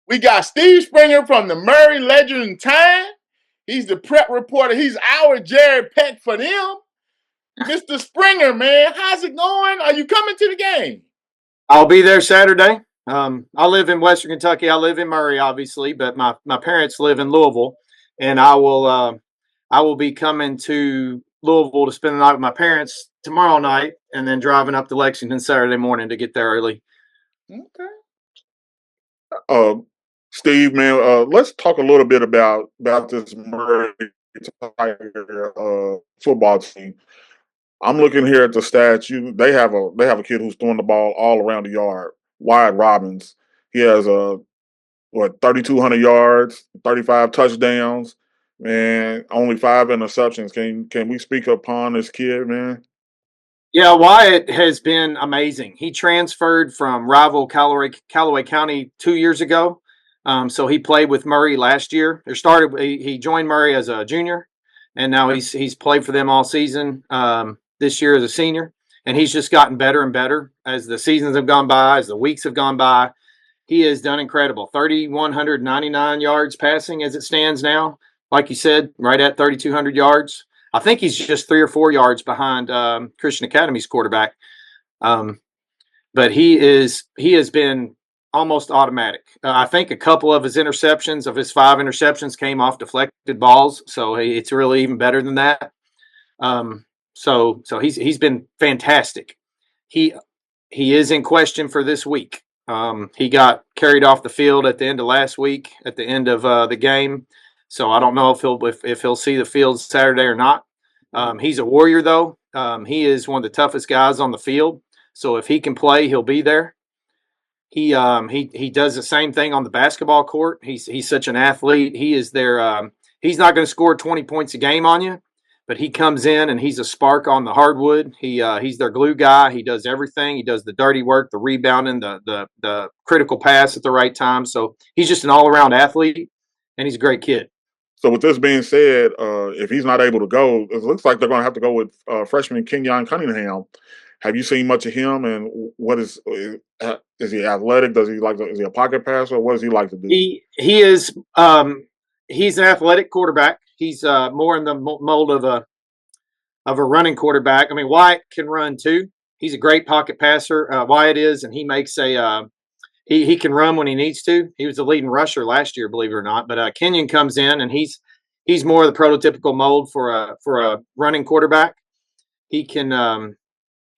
We got Steve Springer from the Murray Ledger and Time. He's the prep reporter. He's our Jared Peck for them. Mr. Springer, man, how's it going? Are you coming to the game? I'll be there Saturday. I live in Western Kentucky. I live in Murray, obviously, but my parents live in Louisville, and I will be coming to Louisville to spend the night with my parents tomorrow night, and then driving up to Lexington Saturday morning to get there early. Okay. Uh, Steve, man, let's talk a little bit about this Murray Tiger football team. I'm looking here at the stats. They have a kid who's throwing the ball all around the yard. Wyatt Robbins. He has 3,200 yards, 35 touchdowns, man. Only 5 interceptions. Can we speak upon this kid, man? Yeah, Wyatt has been amazing. He transferred from rival Callaway County 2 years ago. So he played with Murray last year. He joined Murray as a junior, and now he's played for them all season. This year as a senior, and he's just gotten better and better as the seasons have gone by, as the weeks have gone by. He has done incredible. 3,199 yards passing as it stands now. Like you said, right at 3,200 yards. I think he's just 3 or 4 yards behind Christian Academy's quarterback. But he has been almost automatic. I think a couple of his 5 interceptions came off deflected balls. So it's really even better than that. So he's been fantastic. He is in question for this week. He got carried off the field at the end of last week, at the end of the game. So I don't know if he'll see the field Saturday or not. He's a warrior though. He is one of the toughest guys on the field. So if he can play, he'll be there. He does the same thing on the basketball court. He's such an athlete. He is there. He's not going to score 20 points a game on you, but he comes in and he's a spark on the hardwood. He's their glue guy. He does everything. He does the dirty work, the rebounding, the critical pass at the right time. So he's just an all-around athlete, and he's a great kid. So with this being said, if he's not able to go, it looks like they're going to have to go with freshman Kenyon Cunningham. Have you seen much of him? And what is he athletic? Is he a pocket passer? What does he like to do? He is he's an athletic quarterback. He's more in the mold of a running quarterback. I mean, Wyatt can run too. He's a great pocket passer. Wyatt is, and he makes he can run when he needs to. He was the leading rusher last year, believe it or not. But Kenyon comes in, and he's more of the prototypical mold for a running quarterback. He can.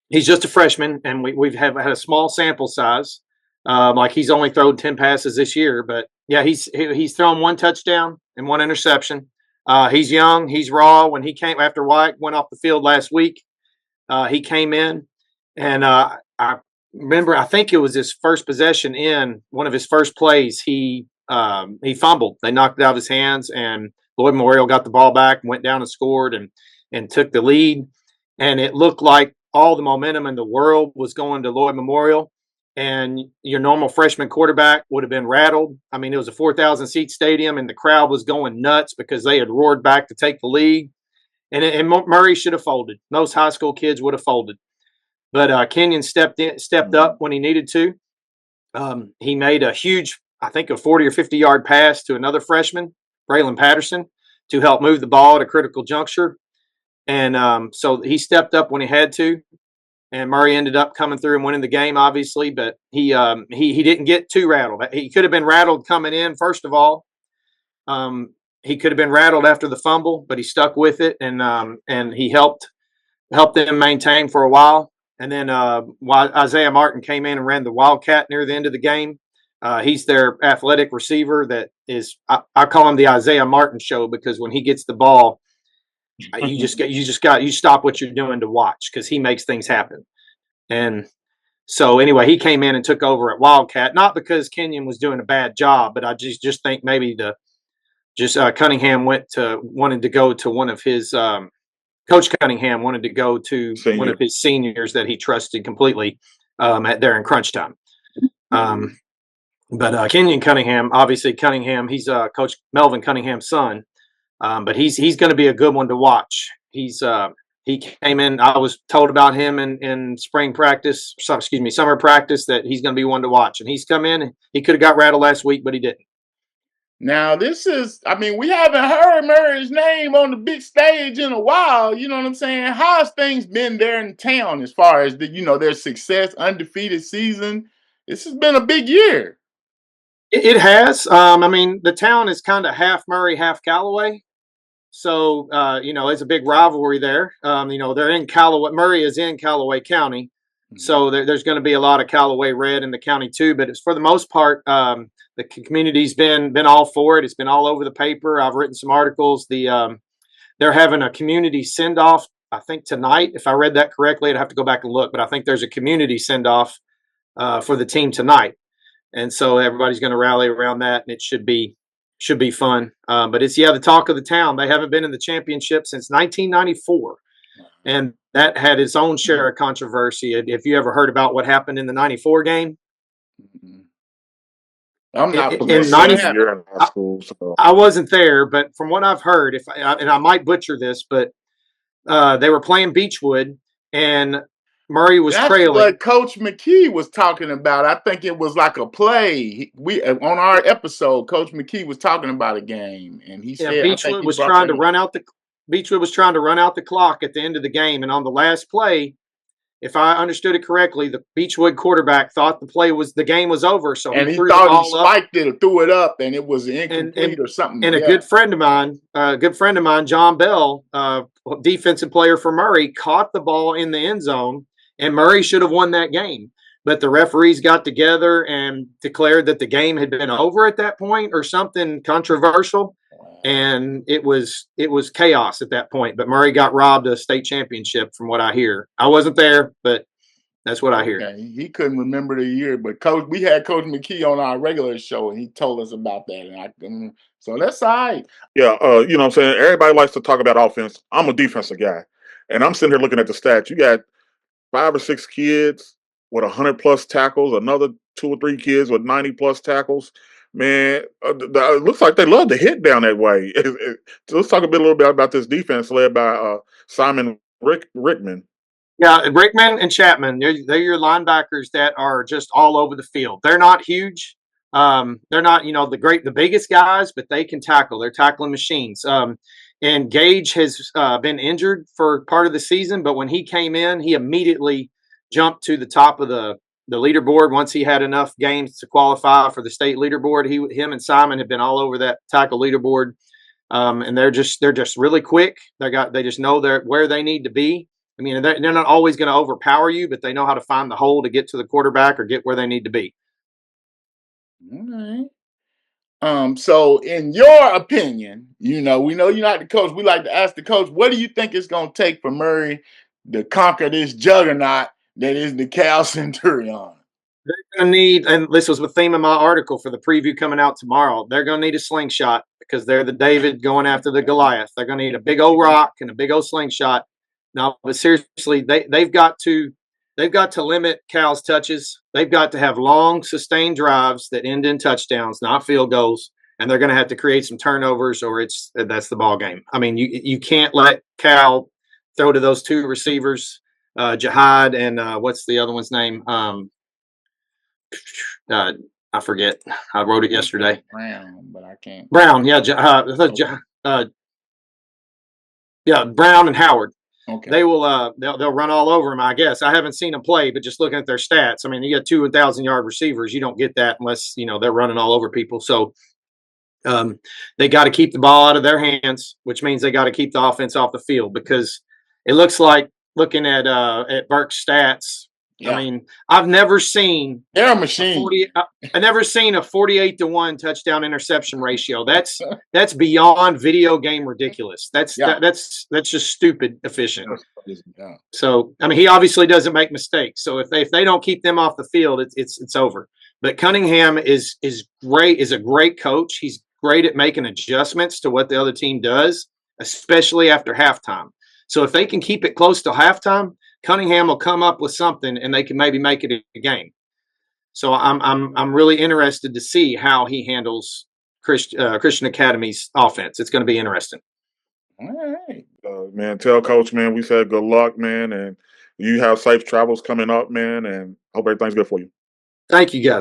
He's just a freshman, and we've had a small sample size. Like he's only thrown 10 passes this year, but yeah, he's thrown 1 touchdown and 1 interception. He's young. He's raw. When he came after White went off the field last week, he came in, and I remember I think it was his first possession in one of his first plays. He fumbled. They knocked it out of his hands, and Lloyd Memorial got the ball back and went down and scored and took the lead. And it looked like all the momentum in the world was going to Lloyd Memorial. And your normal freshman quarterback would have been rattled. I mean, it was a 4,000 seat stadium, and the crowd was going nuts because they had roared back to take the lead. And Murray should have folded. Most high school kids would have folded, but Kenyon stepped up when he needed to. He made a huge, I think, a 40 or 50-yard pass to another freshman, Braylon Patterson, to help move the ball at a critical juncture. And so he stepped up when he had to. And Murray ended up coming through and winning the game, obviously, but he didn't get too rattled. He could have been rattled coming in, first of all. He could have been rattled after the fumble, but he stuck with it, and he helped them maintain for a while. And then while Isaiah Martin came in and ran the Wildcat near the end of the game, he's their athletic receiver that is, I call him the Isaiah Martin show, because when he gets the ball, you stop what you're doing to watch, because he makes things happen. And so anyway, he came in and took over at Wildcat, not because Kenyon was doing a bad job, but I just think maybe Cunningham wanted to go to one of his Coach Cunningham wanted to go to one of his seniors that he trusted completely there in crunch time. But Kenyon Cunningham, obviously Cunningham, he's Coach Melvin Cunningham's son. But he's going to be a good one to watch. He's He came in. I was told about him in summer practice that he's going to be one to watch. And he's come in. He could have got rattled last week, but he didn't. Now, we haven't heard Murray's name on the big stage in a while. You know what I'm saying? How's things been there in town as far as their success, undefeated season? This has been a big year. It has. The town is kind of half Murray, half Callaway. So, it's a big rivalry there. They're in Callaway. Murray is in Callaway County. So there's going to be a lot of Callaway red in the county too. But it's, for the most part, the community's been all for it. It's been all over the paper. I've written some articles. They're having a community send off, I think tonight. If I read that correctly, I'd have to go back and look. But I think there's a community send off for the team tonight, and so everybody's going to rally around that, and it should be fun. But it's the talk of the town. They haven't been in the championship since 1994. And that had its own share of controversy. If you ever heard about what happened in the 94 game? I'm not in 94. I wasn't there, but from what I've heard, and I might butcher this, but they were playing Beechwood, and Murray was trailing. That's what Coach McKee was talking about. I think it was like a play. We on our episode, Coach McKee was talking about a game, and he said Beechwood was trying to run out the clock at the end of the game, and on the last play, if I understood it correctly, the Beechwood quarterback thought the game was over, so he thought he spiked it or threw it up, and it was incomplete or something. And a good friend of mine, John Bell, defensive player for Murray, caught the ball in the end zone, and Murray should have won that game. But the referees got together and declared that the game had been over at that point, or something controversial. And it was chaos at that point. But Murray got robbed of a state championship, from what I hear. I wasn't there, but that's what I hear. He couldn't remember the year, but we had Coach McKee on our regular show, and he told us about that. And so that's all right. Yeah, you know what I'm saying? Everybody likes to talk about offense. I'm a defensive guy, and I'm sitting here looking at the stats. You got 5 or 6 kids with 100+ tackles, another 2 or 3 kids with 90+ tackles. Man, it looks like they love to hit down that way. So let's talk a little bit about this defense led by Simon Rickman. Yeah, Rickman and Chapman, they're your linebackers that are just all over the field. They're not huge. They're not, the biggest guys, but they can tackle. They're tackling machines. And Gage has been injured for part of the season, but when he came in, he immediately jumped to the top of the leaderboard once he had enough games to qualify for the state leaderboard. Him and Simon have been all over that tackle leaderboard, and they're just really quick. They just know where they need to be. I mean, they're not always going to overpower you, but they know how to find the hole to get to the quarterback or get where they need to be. All right. So in your opinion, we know you're not the coach. We like to ask the coach, what do you think it's going to take for Murray to conquer this juggernaut that is the Cal Centurion? They're going to need, and this was the theme of my article for the preview coming out tomorrow, they're going to need a slingshot because they're the David going after the Goliath. They're going to need a big old rock and a big old slingshot. No, but seriously, they've got to limit Cal's touches. They've got to have long, sustained drives that end in touchdowns, not field goals. And they're going to have to create some turnovers, or that's the ball game. I mean, you can't let Cal throw to those 2 receivers, Jihad and what's the other one's name? I forget. I wrote it yesterday. Brown, but I can't. Brown, yeah, Brown and Howard. Okay. They will. They'll run all over him. I guess I haven't seen them play, but just looking at their stats, I mean, you got 2 1,000-yard receivers. You don't get that unless they're running all over people. So they got to keep the ball out of their hands, which means they got to keep the offense off the field, because it looks like, looking at Burke's stats. Yeah. I mean, I've never seen they're a machine. I've never seen a 48-1 touchdown interception ratio. That's beyond video game ridiculous. That's just stupid efficient. Yeah. So I mean, he obviously doesn't make mistakes. So if they don't keep them off the field, it's over. But Cunningham is great. Is a great coach. He's great at making adjustments to what the other team does, especially after halftime. So if they can keep it close to halftime, Cunningham will come up with something, and they can maybe make it a game. So I'm really interested to see how he handles Christian Academy's offense. It's going to be interesting. All right. man, tell Coach, man, we said good luck, man, and you have safe travels coming up, man, and hope everything's good for you. Thank you, guys.